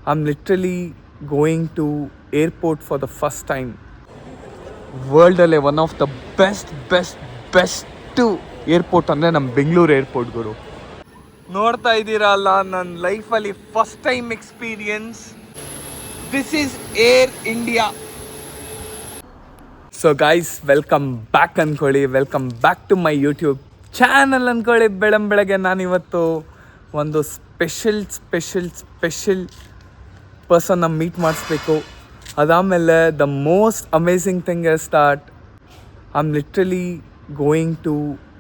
I'm literally going to airport for the first time. ವರ್ಲ್ಡಲ್ಲೇ one of the best airport ಅಂದರೆ ನಮ್ಮ Bengaluru airport ಗುರು. ನೋಡ್ತಾ ಇದ್ದೀರಲ್ಲ, ನನ್ನ ಲೈಫಲ್ಲಿ first time experience. This is Air India. So guys, welcome back ಅಂದ್ಕೊಳ್ಳಿ, welcome back to my YouTube channel ಅಂದ್ಕೊಳ್ಳಿ. ಬೆಳಗ್ಗೆ ನಾನಿವತ್ತು ಒಂದು ಸ್ಪೆಷಲ್ ಪರ್ಸನ್ನ ಮೀಟ್ ಮಾಡಿಸ್ಬೇಕು. ಅದಾದಮೇಲೆ the most amazing thing is that I am literally going to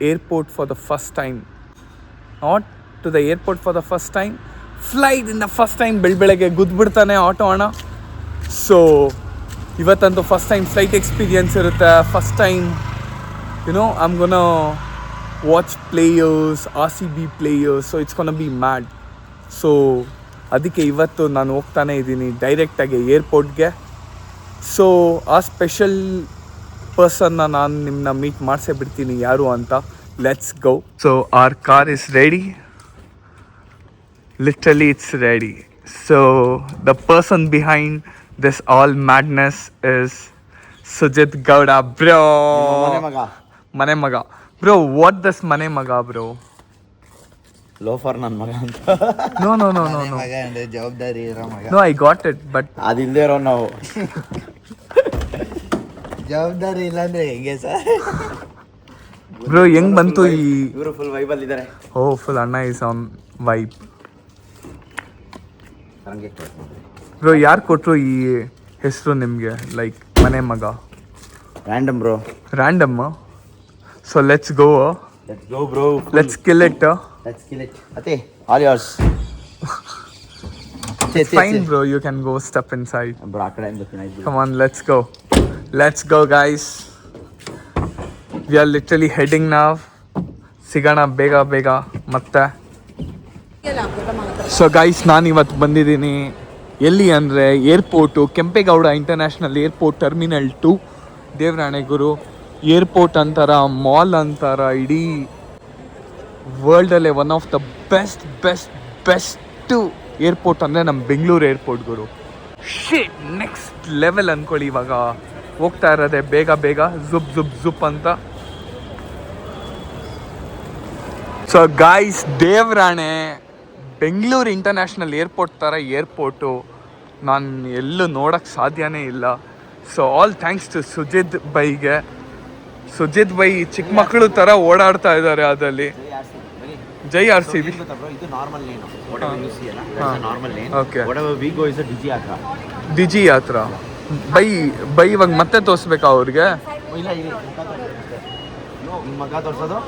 airport for the first time. Not to the airport for the first time, ಫ್ಲೈಟಿಂದ first time ಬೆಳಗ್ಗೆ ಗುದ್ಬಿಡ್ತಾನೆ auto ಅಣ್ಣ. ಸೊ ಇವತ್ತಂತೂ ಫಸ್ಟ್ ಟೈಮ್ ಫ್ಲೈಟ್ ಎಕ್ಸ್ಪೀರಿಯನ್ಸ್ ಇರುತ್ತೆ. First time I'm gonna watch players, RCB players. So it's gonna be mad. So ಅದಕ್ಕೆ ಇವತ್ತು ನಾನು ಹೋಗ್ತಾನೆ ಇದ್ದೀನಿ ಡೈರೆಕ್ಟಾಗಿ ಏರ್ಪೋರ್ಟ್ಗೆ. ಸೊ ಆ ಸ್ಪೆಷಲ್ ಪರ್ಸನ್ನ ನಾನು ನಿಮ್ಮನ್ನ ಮೀಟ್ ಮಾಡಿಸೇ ಬಿಡ್ತೀನಿ ಯಾರು ಅಂತ. Let's go. So our car is ready. Literally it's ready. So the person behind this all madness is Sujit Gowda, bro. Mane maga. Bro, what does mane maga, bro? Loafer ನನ್ನ ಮಗ ಅಂತ. No. ಮಗ ಅಂದ್ರೆ ಜವಾಬ್ದಾರಿ ಇರೋ ಮಗ. No, I got it, but ಅದಿಲ್ಲದೆ ಇರೋ ನಾವು ಜವಾಬ್ದಾರಿ ಇಲ್ಲ ಅಂದ್ರೆ ಹೆಂಗೆ ಸರ್? bro ಹೆಂಗ್ ಬಂತು ಈ ಇವರು ಫುಲ್ ವೈಬಲ್ ಇದ್ದಾರೆ. ಓ ಫುಲ್ ಅಣ್ಣ ಇಸ್ ಆನ್ ವೈಬ್. ಬ್ರೋ ಯಾರು ಕೊಟ್ಟರು ಈ ಹೆಸರು ನಿಮಗೆ? ಲೈಕ್ ಮನೆ ಮಗ random bro. Random. So let's go bro. Let's kill it. ಅತ್ತೆ all yours. Fine bro, you can go step inside. Bro ಆ ಕಡೆ ಬರ್ತೀನಿ. Come on, let's go guys. We are literally heading now. ಸಿಗೋಣ ಬೇಗ ಮತ್ತೆ. So guys, ನಾನು ಇವತ್ತು ಬಂದಿದ್ದೀನಿ ಎಲ್ಲಿ ಅಂದರೆ airport, Kempegowda international airport terminal 2 ದೇವರಾಣೆಗುರು. ಏರ್ಪೋರ್ಟ್ ಅಂತಾರ, ಮಾಲ್ ಅಂತಾರ, ಇಡೀ ವರ್ಲ್ಡಲ್ಲೇ one of the best airport ಅಂದರೆ ನಮ್ಮ ಬೆಂಗಳೂರು ಏರ್ಪೋರ್ಟ್ ಗುರು. ಶಿಟ್, ನೆಕ್ಸ್ಟ್ ಲೆವೆಲ್ ಅಂದ್ಕೊಳ್ಳಿ. ಇವಾಗ ಹೋಗ್ತಾ ಇರೋದೆ ಬೇಗ ಜುಪ್ ಅಂತ. ಸೊ ಗಾಯ್ಸ್, ದೇವರಾಣೆ ಬೆಂಗಳೂರು ಇಂಟರ್ನ್ಯಾಷನಲ್ ಏರ್ಪೋರ್ಟ್ ಥರ ಏರ್ಪೋರ್ಟು ನಾನು ಎಲ್ಲೂ ನೋಡೋಕ್ಕೆ ಸಾಧ್ಯನೇ ಇಲ್ಲ. So all thanks to Sujith ಬೈಗೆ. ಸುಜಿತ್ ಬೈ ಚಿಕ್ಕ ಮಕ್ಕಳು ಥರ ಓಡಾಡ್ತಾ ಇದ್ದಾರೆ ಅದರಲ್ಲಿ. ಜೈ RCB. ಇದು normal lane. whatever you see ಅಲ್ಲ, normal lane. Okay. whatever we go is a DigiYatra. ಬೈ ಇವಾಗ ಮತ್ತೆ ತೋರಿಸ್ಬೇಕಾ ಅವ್ರಿಗೆ? ಇಲ್ಲ ನಿಮ್ಮ ಮಗ ತೋರಿಸೋದು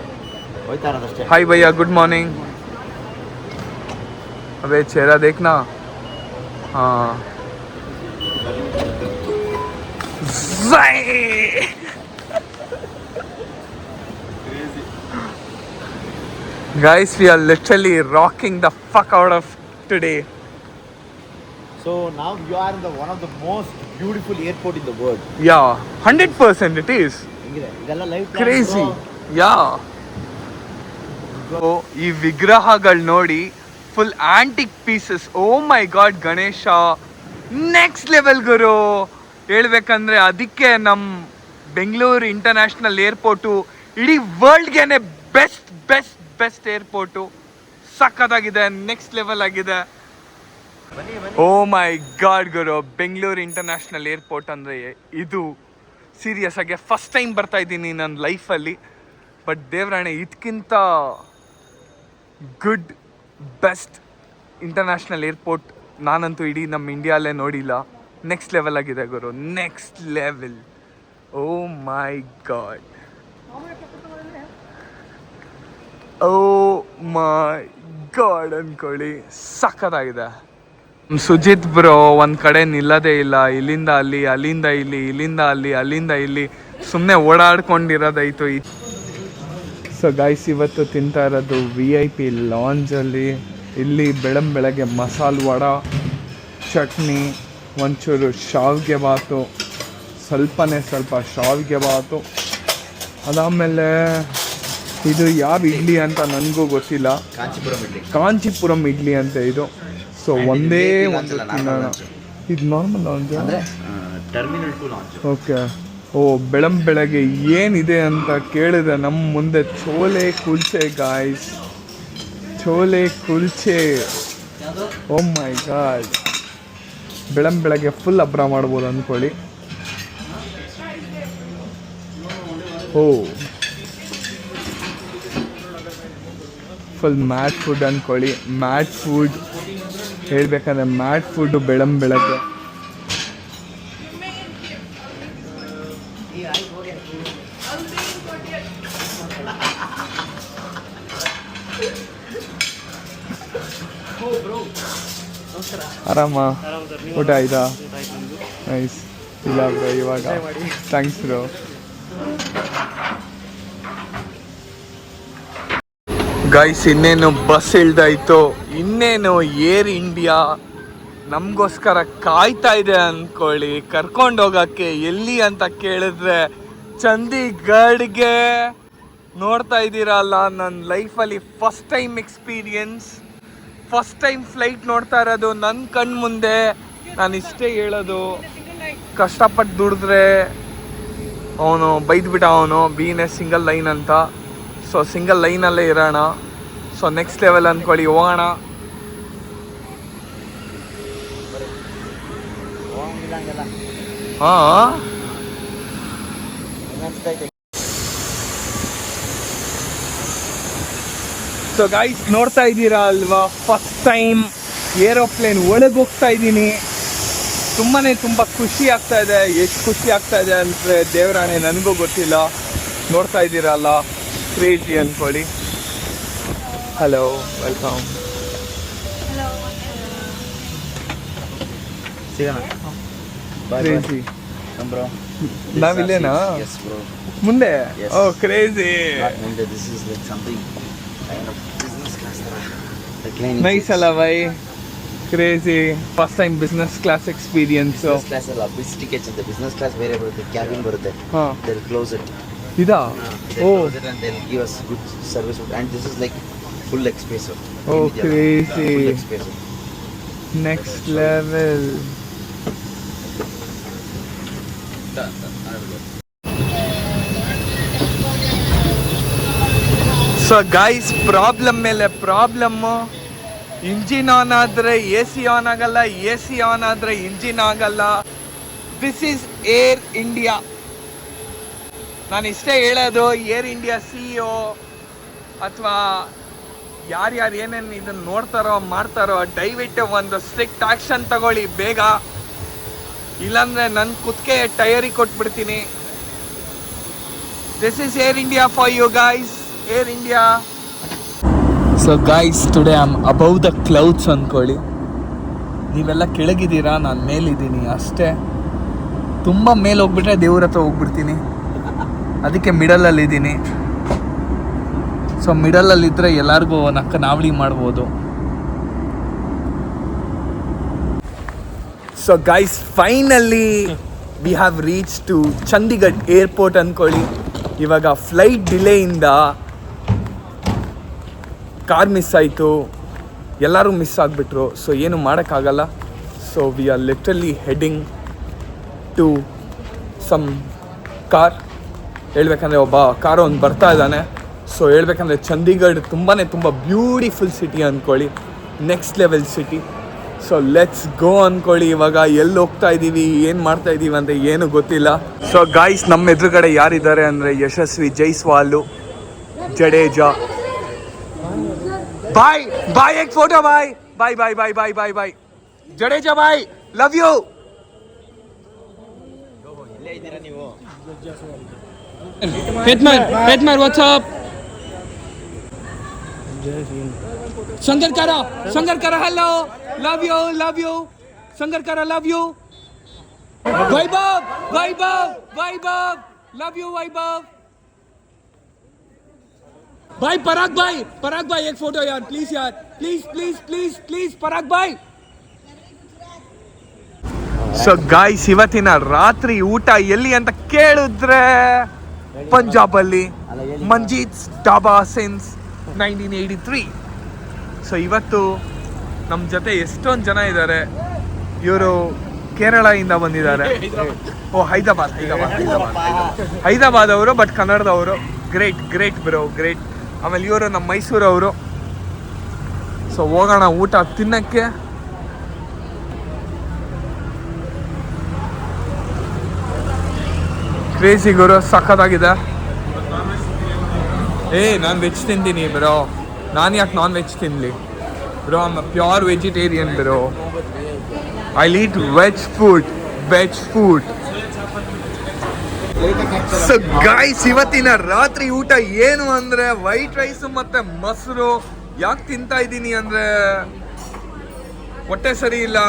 ಹೋಯ್ತಾ ಇರೋದಷ್ಟೇ. ಹಾಯ್ ಭಯ್ಯ, ಗುಡ್ ಮಾರ್ನಿಂಗ್. अबे चेहरा देखना. हाँ guys, we are literally rocking the fuck out of today. So now you are in the one of the most beautiful airport in the world. Yeah, 100% it is. ಇದೆಲ್ಲ live crazy. Yeah. So ಈ ವಿಗ್ರಹಗಳು ನೋಡಿ, full antique pieces. ಓ ಮೈ god, Ganesha next level ಗುರು. ಹೇಳ್ಬೇಕಂದ್ರೆ ಅದಕ್ಕೆ ನಮ್ಮ Bengaluru international airport ಇಡೀ ವರ್ಲ್ಡ್ಗೆ best airport. ಸಖತ್ತಾಗಿದೆ, next level ಆಗಿದೆ. ಓ ಮೈ ಗಾಡ್ ಗುರು, ಬೆಂಗಳೂರು ಇಂಟರ್ನ್ಯಾಷನಲ್ ಏರ್ಪೋರ್ಟ್ ಅಂದರೆ ಇದು ಸೀರಿಯಸ್ ಆಗಿ ಫಸ್ಟ್ ಟೈಮ್ ಬರ್ತಾ ಇದ್ದೀನಿ ನನ್ನ ಲೈಫಲ್ಲಿ. ಬಟ್ ದೇವರಾಣೆ ಇದಕ್ಕಿಂತ ಗುಡ್ ಬೆಸ್ಟ್ ಇಂಟರ್ನ್ಯಾಷನಲ್ ಏರ್ಪೋರ್ಟ್ ನಾನಂತೂ ಇಡೀ ನಮ್ಮ ಇಂಡಿಯಾಲೇ ನೋಡಿಲ್ಲ. ನೆಕ್ಸ್ಟ್ ಲೆವೆಲ್ ಆಗಿದೆ ಗುರು, ನೆಕ್ಸ್ಟ್ ಲೆವೆಲ್. ಓ ಮೈ ಗಾಡ್, ಅಂದ್ಕೊಳ್ಳಿ. ಸಖತ್ತಾಗಿದೆ. ಸುಜಿತ್ ಬ್ರೋ ಒಂದು ಕಡೆ ನಿಲ್ಲದೇ ಇಲ್ಲ. ಇಲ್ಲಿಂದ ಅಲ್ಲಿ, ಅಲ್ಲಿಂದ ಇಲ್ಲಿ, ಇಲ್ಲಿಂದ ಅಲ್ಲಿ, ಅಲ್ಲಿಂದ ಇಲ್ಲಿ, ಸುಮ್ಮನೆ ಓಡಾಡ್ಕೊಂಡಿರೋದಾಯ್ತು. ಸೊ ಗೈಸ್, ಇವತ್ತು ತಿಂತಾ ಇರೋದು VIP ಲಾಂಜಲ್ಲಿ. ಇಲ್ಲಿ ಬೆಳಗ್ಗೆ ಮಸಾಲೆ ವಡ, ಚಟ್ನಿ, ಒಂಚೂರು ಶಾವಿಗೆ ಬಾತು, ಸ್ವಲ್ಪ ಶಾವಿಗೆ ಬಾತು. ಅದಾದಮೇಲೆ ಇದು ಯಾವ ಇಡ್ಲಿ ಅಂತ ನನಗೂ ಗೊತ್ತಿಲ್ಲ. ಕಾಂಚೀಪುರಂ ಇಡ್ಲಿ ಅಂತ ಇದು. ಸೊ ಒಂದೇ ಒಂದು ನಾರ್ಮಲ್ ಲಾಂಚ್ ಇದು ನಾರ್ಮಲ್ ಲಾಂಚ್ ಅಂದರೆ ಟರ್ಮಿನಲ್ 2 ಲಾಂಚ್. ಓಕೆ. ಓ ಬೆಳಗ್ಗೆ ಏನಿದೆ ಅಂತ ಕೇಳಿದ್ರೆ ನಮ್ಮ ಮುಂದೆ ಚೋಲೆ ಕುಲ್ಚೆ ಗಾಯ್ಸ್, ಚೋಲೆ ಕುಲ್ಚೆ. ಓ ಮೈ ಗಾಡ್, ಬೆಳಗ್ಗೆ ಫುಲ್ ಹಬ್ಬರ ಮಾಡ್ಬೋದು ಅಂದ್ಕೊಳ್ಳಿ. ಓ ಫುಲ್ ಮ್ಯಾಟ್ ಫುಡ್ ಅಂದ್ಕೊಳ್ಳಿ. ಮ್ಯಾಟ್ ಫುಡ್ ಹೇಳ್ಬೇಕಂದ್ರೆ ಮ್ಯಾಟ್ ಫುಡ್ಡು ಬೆಳಗ್ಗೆ. ಆರಾಮ ಊಟ ಆಯ್ತಾ? ನೈಸ್. ಇಲ್ಲ ಬ್ರೋ ಇವಾಗ. Thanks bro. ಗೈಸ್ ಇನ್ನೇನು ಬಸ್ ಇಳ್ದಾಯ್ತು, ಇನ್ನೇನು ಏರ್ ಇಂಡಿಯಾ ನಮಗೋಸ್ಕರ ಕಾಯ್ತಾ ಇದೆ ಅಂದ್ಕೊಳ್ಳಿ ಕರ್ಕೊಂಡೋಗಕ್ಕೆ. ಎಲ್ಲಿ ಅಂತ ಕೇಳಿದ್ರೆ ಚಂಡೀಗಢ್ಗೆ. ನೋಡ್ತಾ ಇದ್ದೀರಲ್ಲ, ನನ್ನ ಲೈಫಲ್ಲಿ first time experience, first time flight ನೋಡ್ತಾ ಇರೋದು ನನ್ನ ಕಣ್ಣು ಮುಂದೆ. ನಾನು ಇಷ್ಟೇ ಹೇಳೋದು, ಕಷ್ಟಪಟ್ಟು ದುಡಿದ್ರೆ ಅವನು ಬೈದ್ಬಿಟ್ಟ, ಅವನು ಬೀನೆ ಸಿಂಗಲ್ ಲೈನ್ ಅಂತ. ಸೊ ಸಿಂಗಲ್ ಲೈನಲ್ಲೇ ಇರೋಣ. ಸೊ ನೆಕ್ಸ್ಟ್ ಲೆವೆಲ್ ಅಂದ್ಕೊಳ್ಳಿ, ಹೋಗೋಣ. ಹಾಂ ಸೊ ಗೈಸ್ ನೋಡ್ತಾ ಇದ್ದೀರಾ ಅಲ್ವಾ, ಫಸ್ಟ್ ಟೈಮ್ ಏರೋಪ್ಲೇನ್ ಒಳಗೆ ಹೋಗ್ತಾ ಇದ್ದೀನಿ. ತುಂಬ ಖುಷಿ ಆಗ್ತಾ ಇದೆ. ಎಷ್ಟು ಖುಷಿ ಆಗ್ತಾ ಇದೆ ಅಂದರೆ ದೇವರಾಣೆ ನನಗೂ ಗೊತ್ತಿಲ್ಲ. ನೋಡ್ತಾ ಇದ್ದೀರಲ್ಲ, ಕ್ರೇಜಿ ಅಂದ್ಕೊಳ್ಳಿ. Hello, welcome. ಕ್ರೇಜಿ. ನಾವಿಲ್ಲೇನಾ ಮುಂದೆ? ಓ ಕ್ರೇಜಿ. ನೈಸ್ ಅಲ್ಲ by, crazy. First time business class experience. Class ಅಲ್ಲ, ಬಿಸ್ ಟಿಕೆಟ್ಸ್ ಅಂತ. ಬಿಸ್ನೆಸ್ ಕ್ಲಾಸ್ ಬೇರೆ ಬರುತ್ತೆ, ಕ್ಯಾಬಿನ್ ಬರುತ್ತೆ. They will close it. ಇದಾ? ಓ and they'll give us good service and this is like full espresso. Oh crazy. Full espresso. Next level. So guys problem ಮೇಲೆ problem. Engine on ಆದರೆ A C on ಆಗಲ್ಲ, A C on ಆದರೆ engine ಆಗಲ್ಲ. This is Air India. ನಾನು ಇಷ್ಟೇ ಹೇಳೋದು, air India CEO ಅಥವಾ ಯಾರ್ಯಾರು ಏನೇನು ಇದನ್ನು ನೋಡ್ತಾರೋ ಮಾಡ್ತಾರೋ ದಯವಿಟ್ಟು ಒಂದು ಸ್ಟ್ರಿಕ್ಟ್ ಆ್ಯಕ್ಷನ್ ತಗೊಳ್ಳಿ ಬೇಗ, ಇಲ್ಲಾಂದರೆ ನನ್ನ ಕುತ್ತಿಗೆ ಟಯರಿಗೆ ಕೊಟ್ಬಿಡ್ತೀನಿ. This is Air India for you guys, Air India. So guys today I am above the clouds ಅಂದ್ಕೊಳ್ಳಿ. ನೀವೆಲ್ಲ ಕೆಳಗಿದ್ದೀರಾ, ನಾನು ಮೇಲಿದ್ದೀನಿ ಅಷ್ಟೇ. ತುಂಬ ಮೇಲೆ ಹೋಗ್ಬಿಟ್ರೆ ದೇವ್ರ ಹತ್ರ ಹೋಗ್ಬಿಡ್ತೀನಿ, ಅದಕ್ಕೆ ಮಿಡಲಲ್ಲಿದ್ದೀನಿ. ಸೊ ಮಿಡಲಲ್ಲಿದ್ದರೆ ಎಲ್ಲರಿಗೂ ನಕ್ಕ ನಾವಳಿ ಮಾಡ್ಬೋದು. So guys finally we have reach to Chandigarh airport ಅಂದ್ಕೊಳ್ಳಿ. ಇವಾಗ ಫ್ಲೈಟ್ ಡಿಲೇಯಿಂದ ಕಾರ್ ಮಿಸ್ ಆಯಿತು, ಎಲ್ಲರೂ ಮಿಸ್ ಆಗಿಬಿಟ್ರು. ಸೊ ಏನು ಮಾಡೋಕ್ಕಾಗಲ್ಲ. So we are literally heading to some car. ಹೇಳ್ಬೇಕಂದ್ರೆ ಒಬ್ಬ ಕಾರ್ ಒಂದು ಬರ್ತಾ ಇದ್ದಾನೆ. ಸೊ ಹೇಳ್ಬೇಕಂದ್ರೆ ಚಂಡೀಗಢ್ ತುಂಬ ಬ್ಯೂಟಿಫುಲ್ ಸಿಟಿ ಅಂದ್ಕೊಳ್ಳಿ, next level city. So let's ಗೋ ಅಂದ್ಕೊಳ್ಳಿ. ಇವಾಗ ಎಲ್ಲಿ ಹೋಗ್ತಾ ಇದ್ದೀವಿ, ಏನು ಮಾಡ್ತಾ ಇದ್ದೀವಿ ಅಂತ ಏನು ಗೊತ್ತಿಲ್ಲ. ಸೊ ಗಾಯ್ಸ್ ನಮ್ಮ ಎದುರುಗಡೆ ಯಾರಿದ್ದಾರೆ ಅಂದರೆ ಯಶಸ್ವಿ ಜೈಸ್ವಾಲ್, ಜಡೇಜಾ. ಬಾಯ್ ಬಾಯ್, एक photo bye bye bye bye bye bye bye. Jadeja bye, love you. ಇಲ್ಲೇ ಇದ್ದೀರಾ ನೀವು? Petmar, what's up? Shankar Kara, hello, love you. Shankar Kara, love you. Vaibhav, love you Vaibhav. Bhai Parag bhai, एक photo यार, please यार, please Parag bhai. So guys ಇವತ್ತಿನ ರಾತ್ರಿ ಊಟ ಎಲ್ಲಿ ಅಂತ ಕೇಳಿದ್ರೆ ಪಂಜಾಬಲ್ಲಿ, ಮಂಜೀತ್ ಡಾಬಾ ಸಿನ್ಸ್ 1983. ಸೊ ಇವತ್ತು ನಮ್ಮ ಜೊತೆ ಎಷ್ಟೊಂದು ಜನ ಇದ್ದಾರೆ. ಇವರು ಕೇರಳದಿಂದ ಬಂದಿದ್ದಾರೆ. ಓ ಹೈದರಾಬಾದ್ ಅವರು, ಬಟ್ ಕನ್ನಡದವರು. Great bro, great. ಆಮೇಲೆ ಇವರು ನಮ್ಮ ಮೈಸೂರವರು. ಸೊ ಹೋಗೋಣ ಊಟ ತಿನ್ನಕ್ಕೆ. ಕ್ರೇಜಿ ಗುರು, ಸಖತ್ತಾಗಿದೆ. ನಾನು ವೆಜ್ ತಿಂತೀನಿ ಬ್ರೋ. ನಾನು ಯಾಕೆ ನಾನ್ ವೆಜ್ ತಿನ್ನಲಿ bro? I am a pure vegetarian bro. I eat veg food. So guys, ಇವತ್ತಿನ ರಾತ್ರಿ ಊಟ ಏನು ಅಂದ್ರೆ ವೈಟ್ ರೈಸ್ ಮತ್ತೆ ಮೊಸರು. ಯಾಕೆ ತಿಂತಾ ಇದ್ದೀನಿ ಅಂದ್ರೆ ಹೊಟ್ಟೆ ಸರಿ ಇಲ್ಲ.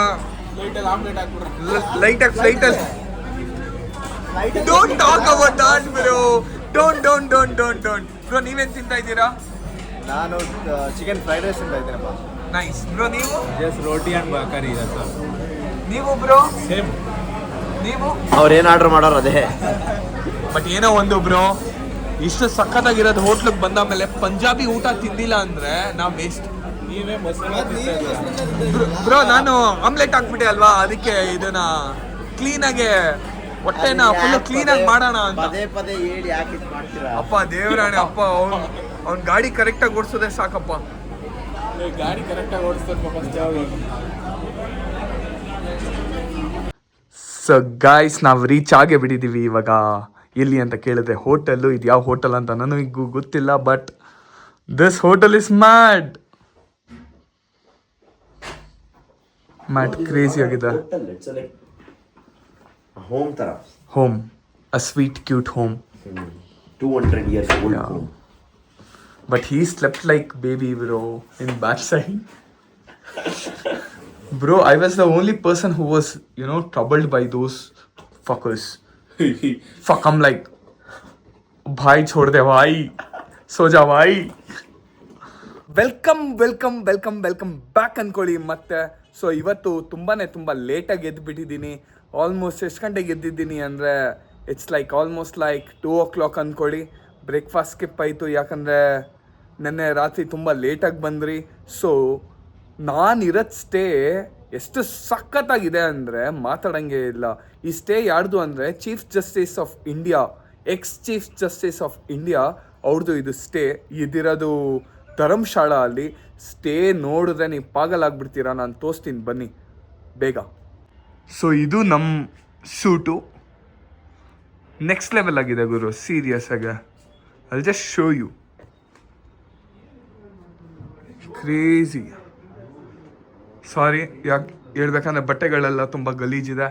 ಲೈಟಾಗಿ ಫ್ಲೈಟಲ್ಲಿ don't talk about that bro. Don't bro. ನೀವೇನ್ ತಿಂತಾ ಇದ್ದೀರಾ? ನಾನು ಚಿಕನ್ ಫ್ರೈಡ್ ರೈಸ್ ತಿಂತಾ ಇದ್ದೀನಪ್ಪ. Nice bro. ನೀವು? Just roti and curry. ನೀವು ಬ್ರೋ? ಸೇಮ್. ನೀವು? ಅವ್ರೇನು ಆರ್ಡರ್ ಮಾಡೋರು ಅದೇ. ಬಟ್ ಏನೋ ಒಂದು ಬ್ರೋ, ಇಷ್ಟು ಸಖತ್ತಾಗಿರೋದು ಹೋಟ್ಲಿಗೆ ಬಂದ ಮೇಲೆ ಪಂಜಾಬಿ ಊಟ ತಿಂದಿಲ್ಲ ಅಂದ್ರೆ ನಾವು ವೇಸ್ಟ್. ನೀವೇ ಮಸಾಲ ಬ್ರೋ, ನಾನು ಆಮ್ಲೆಟ್ ಹಾಕ್ಬಿಟ್ಟೆ ಅಲ್ವಾ, ಅದಕ್ಕೆ ಇದನ್ನ ಕ್ಲೀನಾಗೆ ಹೊಟ್ಟೆನ ಫುಲ್ ಕ್ಲೀನಾಗಿ ಮಾಡೋಣ ಅಂತ. ಪದೇ ಹೇಳಿ ಯಾಕೆ ಇದು ಮಾಡ್ತೀರಾ? ಅಪ್ಪ ದೇವರಾಣೆ ಅಪ್ಪ, ಅವ್ನ ಗಾಡಿ ಕರೆಕ್ಟಾಗಿ ಓಡಿಸೋದೇ ಸಾಕಪ್ಪ. ಗಾಡಿ ಕರೆಕ್ಟಾಗಿ ಓಡಿಸ್ತಾರೆ. ಸೊ ಗಾಯ್ಸ್, ನಾವು ರೀಚ್ ಆಗೇ ಬಿಟ್ಟಿದ್ದೀವಿ ಇವಾಗ. ಎಲ್ಲಿ ಅಂತ ಕೇಳಿದ್ರೆ ಹೋಟೆಲ್ಲು. ಇದು ಯಾವ ಹೋಟೆಲ್ ಅಂತ ನನಗೂ ಗೊತ್ತಿಲ್ಲ, but this hotel is mad crazy ಆಗಿದೆ. ಹೋಮ್ ತರ. Home, a sweet cute home. 200 years old Yeah. home. But he slept like baby bro in backside. Bro, I was the only person who was, troubled by those fuckers. Fuck, I'm like, bhai chhod de bhai, so ja bhai. Welcome back ಅನ್ಕೊಳ್ಳಿ ಮತ್ತೆ. So ಇವತ್ತು ತುಂಬ ಲೇಟಾಗಿ ಎದ್ದುಬಿಟ್ಟಿದ್ದೀನಿ. Almost ಎಷ್ಟು ಗಂಟೆಗೆ ಎದ್ದಿದ್ದೀನಿ ಅಂದರೆ it's almost 2 o'clock ಅಂದ್ಕೊಳ್ಳಿ. Breakfast skip ಆಯಿತು, ಯಾಕಂದರೆ ನೆನ್ನೆ ರಾತ್ರಿ ತುಂಬ ಲೇಟಾಗಿ ಬಂದ್ರಿ. ಸೊ ನಾನಿರೋದು ಸ್ಟೇ ಎಷ್ಟು ಸಖತ್ತಾಗಿದೆ ಅಂದರೆ ಮಾತಾಡೋಂಗೆ ಇಲ್ಲ. ಈ ಸ್ಟೇ ಯಾರ್ದು ಅಂದರೆ chief justice of India, X chief justice of India ಅವ್ರದ್ದು ಇದು ಸ್ಟೇ. ಇದಿರೋದು ಧರ್ಮಶಾಲಾ ಅಲ್ಲಿ. ಸ್ಟೇ ನೋಡಿದ್ರೆ ನೀವು ಪಾಗಲಾಗ್ಬಿಡ್ತೀರಾ. ನಾನು ತೋರಿಸ್ತೀನಿ ಬನ್ನಿ ಬೇಗ. ಸೊ ಇದು ನಮ್ಮ ಸೂಟು. ನೆಕ್ಸ್ಟ್ ಲೆವೆಲ್ ಆಗಿದೆ ಗುರು, ಸೀರಿಯಸ್ ಆಗಿ. I just show you. Crazy. Sorry, ಯಾಕೆ ಹೇಳ್ಬೇಕಂದ್ರೆ ಬಟ್ಟೆಗಳೆಲ್ಲ ತುಂಬ ಗಲೀಜಿದೆ.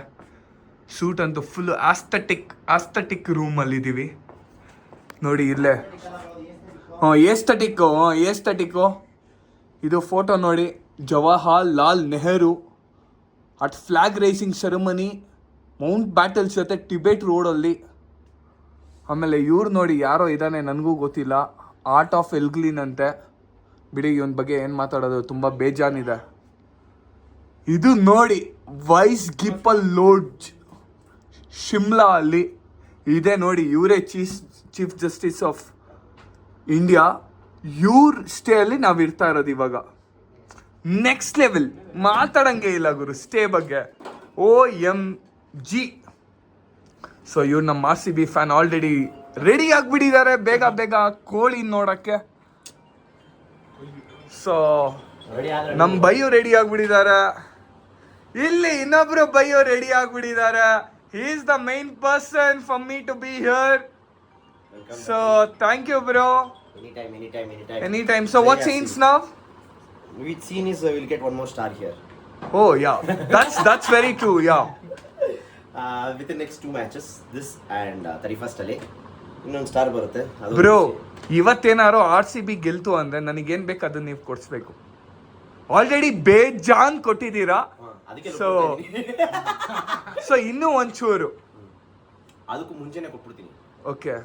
ಸೂಟ್ ಅಂತೂ ಫುಲ್ ಆಸ್ಥೆಟಿಕ್ ರೂಮಲ್ಲಿದ್ದೀವಿ ನೋಡಿ. ಇಲ್ಲೇ ಏಸ್ಥೆಟಿಕ್ಕು. ಇದು ಫೋಟೋ ನೋಡಿ, Jawaharlal Nehru at flag raising ceremony ಮೌಂಟ್ ಬ್ಯಾಟಲ್ಸ್ ಜೊತೆ ಟಿಬೆಟ್ ರೋಡಲ್ಲಿ. ಆಮೇಲೆ ಇವ್ರು ನೋಡಿ, ಯಾರೋ ಇದ್ದಾನೆ, ನನಗೂ ಗೊತ್ತಿಲ್ಲ, ಆರ್ಟ್ ಆಫ್ ಎಲ್ಗ್ಲಿನ್ ಅಂತೆ. ಬಿಡಿ, ಇವನ ಬಗ್ಗೆ ಏನು ಮಾತಾಡೋದು, ತುಂಬ ಬೇಜಾನಿದೆ. ಇದು ನೋಡಿ, ವೈಸ್ ಗಿಪ್ಪಲ್ ಲೋಡ್ಜ್ ಶಿಮ್ಲಾ ಅಲ್ಲಿ ಇದೆ ನೋಡಿ. ಇವರೇ ಚೀಫ್ ಜಸ್ಟಿಸ್ ಆಫ್ ಇಂಡಿಯಾ. ಇವ್ರ ಸ್ಟೇ ಅಲ್ಲಿ ನಾವು ಇರ್ತಾ ಇರೋದು ಇವಾಗ. ನೆಕ್ಸ್ಟ್ ಲೆವೆಲ್, ಮಾತಾಡಂಗೆ ಇಲ್ಲ ಗುರು ಸ್ಟೇ ಬಗ್ಗೆ. OMG. ಸೊ ಇವ್ರು ನಮ್ಮ RCB ಫ್ಯಾನ್ ಆಲ್ರೆಡಿ ರೆಡಿ ಆಗಿಬಿಟ್ಟಿದ್ದಾರೆ ಬೇಗ ಕೋಳಿ ನೋಡೋಕ್ಕೆ. ಸೊ ನಮ್ಮ ಬೈಯು ರೆಡಿ ಆಗಿಬಿಟ್ಟಿದ್ದಾರೆ. ಇಲ್ಲಿ ಇನ್ನೊಬ್ರು ಬೈಯು ರೆಡಿ ಆಗಿಬಿಟ್ಟಿದ್ದಾರೆ. He is the main person for me to be here. So thank you bro. Anytime. So what scenes now? Which scene is we'll get one more star here. Oh yeah, that's very true. Yeah. With the next 2 matches, this and 31st ಅಲ್ಲಿ ಇನ್ನೊಂದು star ಬರುತ್ತೆ. Bro, ಇವತ್ತೇನಾರು RCB ಗೆಲ್ತು ಅಂದ್ರೆ ನನಗೇನು ಬೇಕು ಅದನ್ನ ನೀವು ಕೊಡಿಸ್ಬೇಕು. Already ಬೇಜಾನ್ ಕೊಟ್ಟಿದ್ದೀರಾ. ಸೊ ಇನ್ನೂ ಒಂಚೂರು ಅದಕ್ಕೂ ಮುಂಚೆನೆ ಕೊಟ್ಬಿಡ್ತೀನಿ. ಓಕೆ.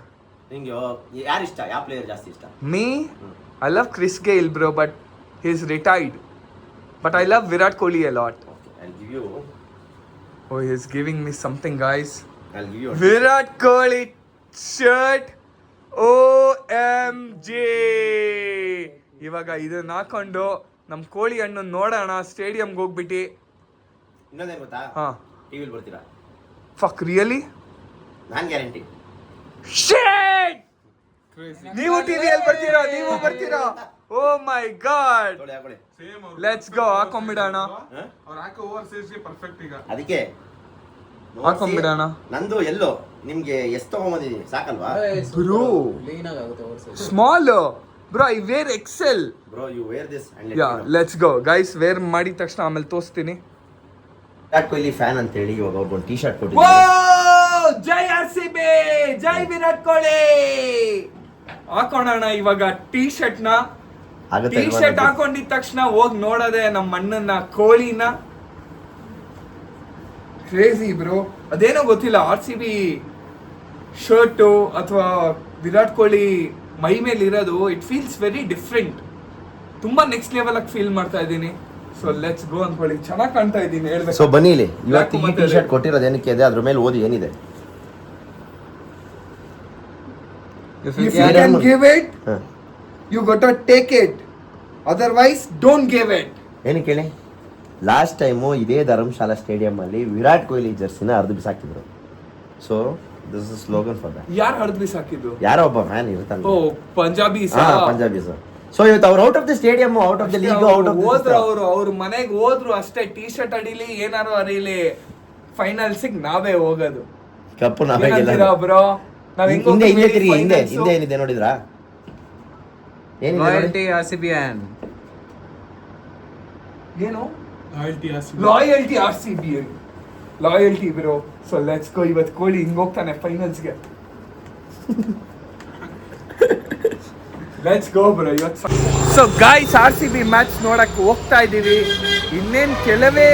ನಿಂಗೆ ಯಾರು ಇಷ್ಟ, ಯಾವ ಪ್ಲೇಯರ್ ಜಾಸ್ತಿ ಇಷ್ಟ? Me, I love Chris Gayle bro, but he's retired. But I love Virat Kohli a lot. Okay, I'll give you. Oh, he's giving me something, guys. I'll give you. Virat Kohli shirt. OMG. ಇವಾಗ ಇದನ್ನ ಹಾಕೊಂಡು ನಮ್ಮ ಕೋಳಿ ಹಣ್ಣು ನೋಡೋಣ ಸ್ಟೇಡಿಯಂಗೆ ಹೋಗ್ಬಿಟ್ಟು. ಇನ್ನೊಂದೇನು ಗೊತ್ತಾ, ಹಾಂ, ಟಿವಿಲಿ ಬರ್ತೀರಾ? Fuck really? ನಾನು ಗ್ಯಾರಂಟಿ. ನೀವು ಟಿವಿಯಲ್ಲಿ ಬರ್ತೀರಾ? ನೀವು ಬರ್ತೀರಾ? ಓ ಮೈ ಗಾಡ್, ಲೆಟ್ಸ್ ಗೋ. ಹಾಕೊಂಡ್ಬಿಡೋಣ, ಅದಕ್ಕೆ ಹಾಕೊಂಡ್ಬಿಡೋಣ. ನಂದು ಎಲ್ಲೋ ನಿಮ್ಗೆ ಎಷ್ಟು ತಗೊಂಬಂದಿದ್ದೀನಿ, ಸಾಕಲ್ವಾ bro? Small bro, I wear XL bro. You wear this and ya, let's go guys. Wear ಮಾಡಿದ ತಕ್ಷಣ ಆಮೇಲೆ ತೋರಿಸ್ತೀನಿ. ವಿರಾಟ್ ಕೊಹ್ಲಿ ಫ್ಯಾನ್ ಅಂತ ಹೇಳಿ ಇವಾಗ ಅವ್ರಿಗೊಂದು ಟೀ ಶರ್ಟ್ ಓ ಕೊಟ್ಟಿದ್ದೀನಿ. ಜೈ RCB, ಜೈ ವಿರಾಟ್ ಕೊಹ್ಲಿ. ಹಾಕೋಣ ಇವಾಗ ಟೀ ಶರ್ಟ್ ನ. ಟೀ ಶರ್ಟ್ ಹಾಕೊಂಡಿದ ತಕ್ಷಣ ಹೋಗಿ ನೋಡೋದೆ ನಮ್ಮ ಅಣ್ಣನ ಕೋಳಿನ. Crazy bro. ಅದೇನೋ ಗೊತ್ತಿಲ್ಲ, RCB ಶರ್ಟು ಅಥವಾ ವಿರಾಟ್ ಕೊಹ್ಲಿ ಮೈ ಮೇಲೆ ಇರೋದು, ಇಟ್ ಫೀಲ್ಸ್ ವೆರಿ ಡಿಫ್ರೆಂಟ್. ತುಂಬಾ ನೆಕ್ಸ್ಟ್ ಲೆವೆಲ್ ಆಗಿ ಫೀಲ್ ಮಾಡ್ತಾ ಇದ್ದೀನಿ. ಸೊ ಲೆಟ್ಸ್ ಗೋ ಅನ್ಕೊಳ್ಳಿ. ಚೆನ್ನಾಗಿ ಕಾಣ್ತಾ ಇದ್ದೀನಿ ಹೇಳ್ಬೇಕು. ಸೊ ಬನ್ನಿ ಇಲ್ಲಿ. ಇವತ್ತು ಈ ಟೀ ಶರ್ಟ್ ಕೊಟ್ಟಿರೋದು ಏನಕ್ಕೆ ಇದೆ, ಅದ್ರ ಮೇಲೆ ಓದಿ ಏನಿದೆ. If you can give it, you got to take it. Otherwise, don't give it. ಏನಕ್ಕೆ ಹೇಳಿ, ಲಾಸ್ಟ್ ಟೈಮು ಇದೇ ಧರ್ಮಶಾಲಾ ಸ್ಟೇಡಿಯಂ ಅಲ್ಲಿ ವಿರಾಟ್ ಕೊಹ್ಲಿ ಜರ್ಸಿನ ಹರಿದು ಬಿಸಾಕಿದ್ರು. So this is slogan for that. ಯಾರು ಹರಿದು ಬಿಸಾಕಿದ್ದು? ಯಾರೋ ಒಬ್ಬ ಫ್ಯಾನ್ ಇರ್ತಾನೆ. ಓ, ಪಂಜಾಬೀಸ್. ಪಂಜಾಬೀಸ್. ಸೊ ಇವತ್ತು ಅವ್ರು out of the stadium, out of the league, out of ಹೋದ್ರು. ಅವ್ರ ಮನೆಗೆ ಹೋದ್ರು ಅಷ್ಟೇ. ಟೀ ಶರ್ಟ್ ಅಡಿಲಿ ಏನಾರು ಅರಿಲಿ, ಫೈನಲ್ಸಿಗೆ ನಾವೇ ಹೋಗೋದು. ಕಪ್ಪು ನಾವೇ ಗೆಲ್ಲ ಬ್ರೋ. ನಾವ್ ಹಿಂದೆ ತಿರುಗಿ, ಹಿಂದೆ ಏನಿದೆ ನೋಡಿದ್ರಾ? ಏನಿದೆ? Loyalty RCB and ಏನು? Loyalty RCB. Loyalty bro. So let's ಗೋ. ಇವತ್ತು ಕೋಹ್ಲಿ ಹಿಂಗ್ ಹೋಗ್ತಾನೆ ಫೈನಲ್ಸ್ಗೆ. ಲೆಟ್ಸ್ ಗೋ ಬ್ರೋ ಇವತ್ತು. ಸೊ ಗೈಸ್, RCB ಮ್ಯಾಚ್ ನೋಡಕ್ಕೆ ಹೋಗ್ತಾ ಇದ್ದೀವಿ. ಇನ್ನೇನು ಕೆಲವೇ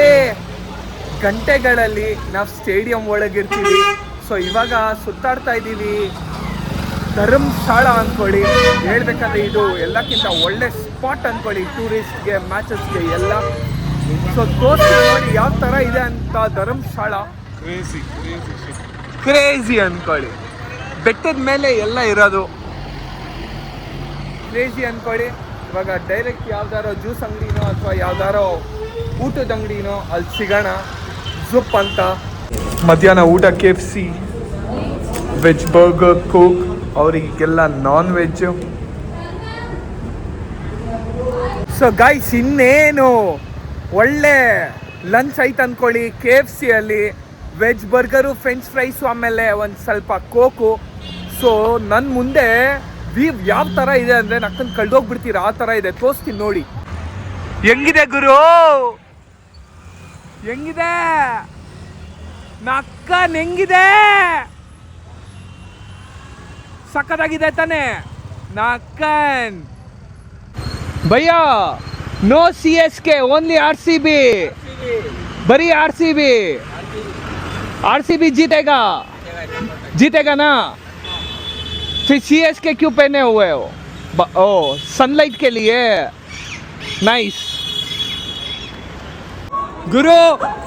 ಗಂಟೆಗಳಲ್ಲಿ ನಾವು ಸ್ಟೇಡಿಯಂ ಒಳಗಿರ್ತೀವಿ. ಸೊ ಇವಾಗ ಸುತ್ತಾಡ್ತಾ ಇದ್ದೀವಿ. ಧರ್ಮಶಾಲಾ ಅಂದ್ಕೊಳ್ಳಿ. ಹೇಳ್ಬೇಕಂದ್ರೆ ಇದು ಎಲ್ಲಕ್ಕಿಂತ ಒಳ್ಳೆ ಸ್ಪಾಟ್ ಅಂದ್ಕೊಳ್ಳಿ ಟೂರಿಸ್ಟ್ಗೆ, ಮ್ಯಾಚಸ್ಗೆ ಎಲ್ಲ. ಸೊ ತೋರಿಸಿ ನೋಡಿ ಯಾವ ಥರ ಇದೆ ಅಂತ ಧರ್ಮಶಾಲಾ. ಕ್ರೇಜಿ ಅಂದ್ಕೊಳ್ಳಿ. ಬೆಟ್ಟದ ಮೇಲೆ ಎಲ್ಲ ಇರೋದು. ಕ್ರೇಜಿ ಅಂದ್ಕೊಳ್ಳಿ. ಇವಾಗ ಡೈರೆಕ್ಟ್ ಯಾವ್ದಾರೋ ಜ್ಯೂಸ್ ಅಂಗಡಿನೋ ಅಥವಾ ಯಾವ್ದಾರೋ ಊಟದ ಅಂಗಡಿನೋ ಅಲ್ಲಿ ಸಿಗೋಣ. ಝುಪ್ ಅಂತ ಮಧ್ಯಾಹ್ನ ಊಟ KFC, ವೆಜ್ ಬರ್ಗರ್, ಕೋಕ್. ಅವರಿಗೆಲ್ಲ ನಾನ್ ವೆಜ್ಜು. ಸೊ ಗೈಸ್, ಇನ್ನೇನು ಒಳ್ಳೆ ಲಂಚ್ ಐತೆ ಅಂದ್ಕೊಳ್ಳಿ KFC ಅಲ್ಲಿ. ವೆಜ್ ಬರ್ಗರು, ಫ್ರೆಂಚ್ ಫ್ರೈಸು, ಆಮೇಲೆ ಒಂದು ಸ್ವಲ್ಪ ಕೋಕು. ಸೊ ನನ್ನ ಮುಂದೆ ವ್ಯೂ ಯಾವ ಥರ ಇದೆ ಅಂದರೆ ನಕ್ಕಂದು ಕಳ್ದೋಗ್ಬಿಡ್ತೀರ ಆ ಥರ ಇದೆ. ತೋರಿಸ್ತೀನಿ ನೋಡಿ. ಹೆಂಗಿದೆ ಗುರು? ಹೆಂಗಿದೆ ನಕ್ಕನ್? ಹೆಂಗಿದೆ? ಸಕ್ಕತ್ತಾಗಿದೆ ತಾನೆ ನಕ್ಕನ್? ಭಯ್ಯ, ನೋ CSK, ಓನ್ಲಿ RCB. ಬರೀ RCB जीतेगा ना? फिर CSK क्यों पहने हुए हो? ओ, सनलाइट के लिए. Nice Guru.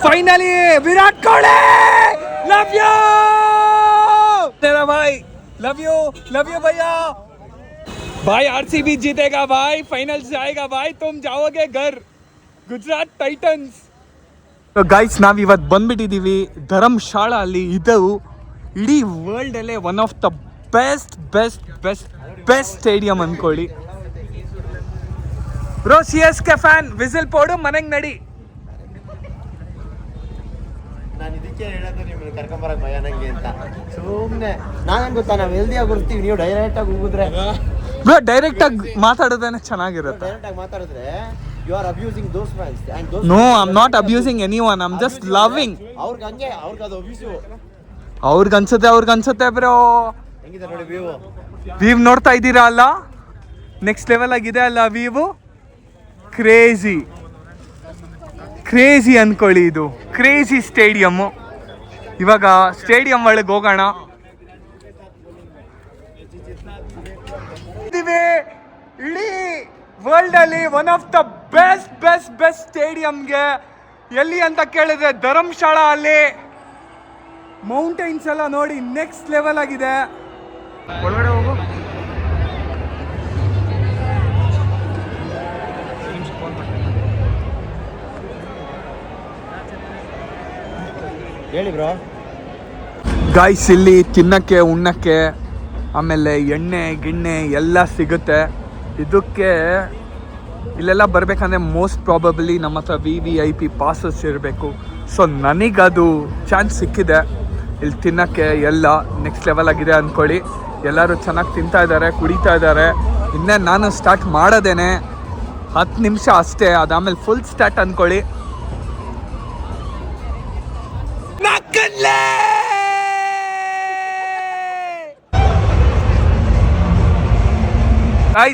Finally Virat Kohli, love you तेरा भाई. लव यू भैया. भाई RCB जीतेगा भाई, फाइनल जाएगा भाई. तुम जाओगे घर, गुजरात टाइटन्स. ಗೈಸ್, ನಾವಿವತ್ತು ಬಂದ್ಬಿಟ್ಟಿದ್ದೀವಿ ಧರ್ಮಶಾಲಾ ಅಲ್ಲಿ. ಇದು ಇಡೀ ವರ್ಲ್ಡಲ್ಲೇ one of the best stadium ಅಂದ್ಕೊಳ್ಳಿ. ಬ್ರೋ, CSK ಫ್ಯಾನ್ ವಿಸಿಲ್ ಪೋಡು, ಮನೆಗೆ ನಡಿ. ನಾನು ಇದಕ್ಕೆ ಹೇಳೋದು ನಿಮ್ಮನ್ನು ಕರ್ಕೊಂಬರಕ್ಕೆ ಭಯ ನಂಗೆ ಅಂತ. ಸುಮ್ಮನೆ ನಾನೇನು ಗೊತ್ತಾ, ನಾವು ಹೆಲ್ದಿಯಾಗಿ ಬರ್ತೀವಿ, ನೀವು ಡೈರೆಕ್ಟಾಗಿ ಹೋಗಿದ್ರೆ. ಬ್ರೋ, ಡೈರೆಕ್ಟಾಗಿ ಮಾತಾಡೋದೇನೆ ಚೆನ್ನಾಗಿರುತ್ತೆ. ಡೈರೆಕ್ಟಾಗಿ ಮಾತಾಡಿದ್ರೆ you are abusing those fans and those. No, I'm not abusing anyone. I'm just loving. ಅವ್ರಿಗೆ ಹಂಗೆ, ಅವ್ರಿಗೆ ಅದು ಅಬ್ಯೂಸಿವ್. ಅವ್ರಿಗನ್ಸುತ್ತೆ ಬ್ರೋ. ಹೆಂಗಿದೆ ನೋಡಿ ವ್ಯೂ ನೋಡ್ತಾ ಇದ್ದೀರಾ ಅಲ್ಲ? ನೆಕ್ಸ್ಟ್ ಲೆವೆಲ್ ಆಗಿದೆ ಅಲ್ಲ ವ್ಯೂ. ಕ್ರೇಜಿ ಅನ್ಕೊಳ್ಳಿ. ಇದು ಕ್ರೇಜಿ ಸ್ಟೇಡಿಯಮ್ಮು. ಇವಾಗ ಸ್ಟೇಡಿಯಂ ಒಳಗೆ ಹೋಗೋಣ. ಇಡೀ ವರ್ಲ್ಡ್ ಅಲ್ಲಿ ಒನ್ ಆಫ್ ದ ಬೆಸ್ಟ್ ಸ್ಟೇಡಿಯಂಗೆ ಎಲ್ಲಿ ಅಂತ ಕೇಳಿದ್ರೆ ಧರ್ಮಶಾಲಾ ಅಲ್ಲಿ. ಮೌಂಟೈನ್ಸ್ ಎಲ್ಲ ನೋಡಿ ನೆಕ್ಸ್ಟ್ ಲೆವೆಲ್ ಆಗಿದೆ. ಒಳಗಡೆ ಹೋಗು. ಹೇಳಿ ಬ್ರೋ. ಗಾಯ್ಸ್ ಇಲ್ಲಿ ತಿನ್ನಕ್ಕೆ ಉಣ್ಣಕ್ಕೆ ಆಮೇಲೆ ಎಣ್ಣೆ ಗಿಣ್ಣೆ ಎಲ್ಲ ಸಿಗುತ್ತೆ. ಇದಕ್ಕೆ ಇಲ್ಲೆಲ್ಲ ಬರಬೇಕಂದ್ರೆ ಮೋಸ್ಟ್ ಪ್ರಾಬಬ್ಲಿ ನಮ್ಮ ಹತ್ರ VIP ಪಾಸಸ್ ಇರಬೇಕು. ಸೊ ನನಗದು ಚಾನ್ಸ್ ಸಿಕ್ಕಿದೆ ಇಲ್ಲಿ ತಿನ್ನೋಕ್ಕೆ. ಎಲ್ಲ ನೆಕ್ಸ್ಟ್ ಲೆವೆಲ್ ಆಗಿದೆ ಅಂದ್ಕೊಳ್ಳಿ. ಎಲ್ಲರೂ ಚೆನ್ನಾಗಿ ತಿಂತಾ ಇದ್ದಾರೆ, ಕುಡಿತಾ ಇದ್ದಾರೆ. ಇನ್ನೇ ನಾನು ಸ್ಟಾರ್ಟ್ ಮಾಡೋದೇನೆ 10 ನಿಮಿಷ ಅಷ್ಟೇ, ಅದಾದಮೇಲೆ ಫುಲ್ ಸ್ಟಾರ್ಟ್ ಅಂದ್ಕೊಳ್ಳಿ.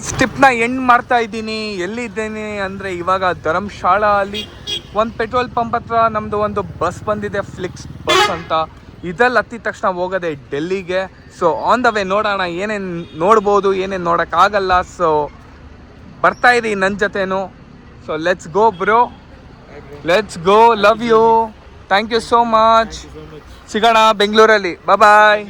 ಸ್ಟಿಪ್ನ ಎಂಡ್ ಮಾಡ್ತಾ ಇದ್ದೀನಿ. ಎಲ್ಲಿದ್ದೀನಿ ಅಂದರೆ ಇವಾಗ ಧರ್ಮಶಾಲಾ ಅಲ್ಲಿ ಒಂದು ಪೆಟ್ರೋಲ್ ಪಂಪ್ ಹತ್ರ ನಮ್ಮದು ಒಂದು ಬಸ್ ಬಂದಿದೆ, ಫ್ಲಿಕ್ಸ್ ಬಸ್ ಅಂತ. ಇದ್ರಲ್ಲಿ ಹತ್ತಿದ ತಕ್ಷಣ ಹೋಗೋದೆ ಡೆಲ್ಲಿಗೆ. ಸೊ ಆನ್ ದ ವೇ ನೋಡೋಣ ಏನೇನು ನೋಡ್ಬೋದು, ಏನೇನು ನೋಡೋಕ್ಕಾಗಲ್ಲ. ಸೊ ಬರ್ತಾ ಇದ್ದೀನಿ ನನ್ನ ಜೊತೆನೂ. So let's go bro, let's go. Love you, thank you so much. ಸಿಗೋಣ ಬೆಂಗಳೂರಲ್ಲಿ. ಬಾಯ್.